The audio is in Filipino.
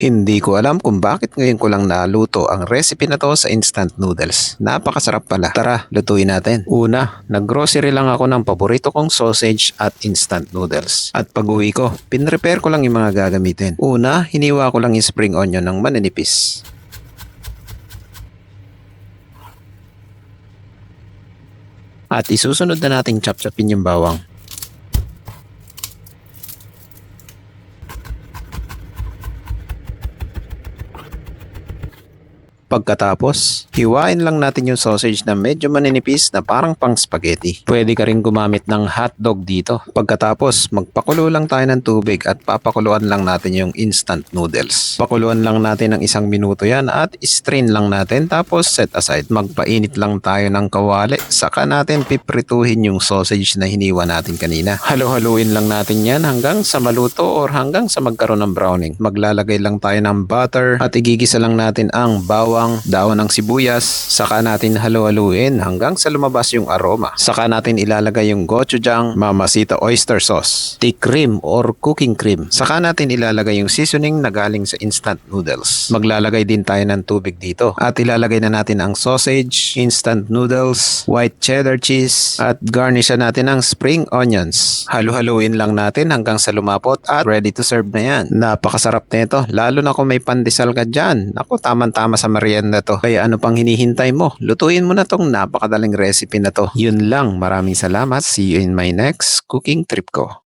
Hindi ko alam kung bakit ngayon ko lang naluto ang recipe na to sa instant noodles. Napakasarap pala. Tara, lutuin natin. Una, naggrocery lang ako ng paborito kong sausage at instant noodles. At pag-uwi ko, pinrepare ko lang yung mga gagamitin. Una, hiniwa ko lang yung spring onion ng maninipis. At isusunod na nating chop-chopin yung bawang. Pagkatapos, hiwain lang natin yung sausage na medyo maninipis na parang pang spaghetti. Pwede ka rin gumamit ng hotdog dito. Pagkatapos, magpakulo lang tayo ng tubig at papakuluan lang natin yung instant noodles. Pakuluan lang natin ng 1 minuto yan at strain lang natin tapos set aside. Magpainit lang tayo ng kawali. Saka natin piprituhin yung sausage na hiniwa natin kanina. Halo-haluin lang natin yan hanggang sa maluto or hanggang sa magkaroon ng browning. Maglalagay lang tayo ng butter at igigisa lang natin ang bawang, dahon ng sibuyas, saka natin halo-haluin hanggang sa lumabas yung aroma. Saka natin ilalagay yung gochujang, Mamacita oyster sauce, thick cream or cooking cream. Saka natin ilalagay yung seasoning na galing sa instant noodles. Maglalagay din tayo ng tubig dito at ilalagay na natin ang sausage, instant noodles, white cheddar cheese at garnishan natin ng spring onions. Halo-haluin lang natin hanggang sa lumapot at ready to serve na yan. Napakasarap nito, lalo na kung may pandesal ka dyan. Ako, tamang-tama sa merienda to. Kaya ano pang hinihintay mo? Lutuin mo na tong napakadaling recipe na to. Yun lang, maraming salamat. See you in my next cooking trip ko.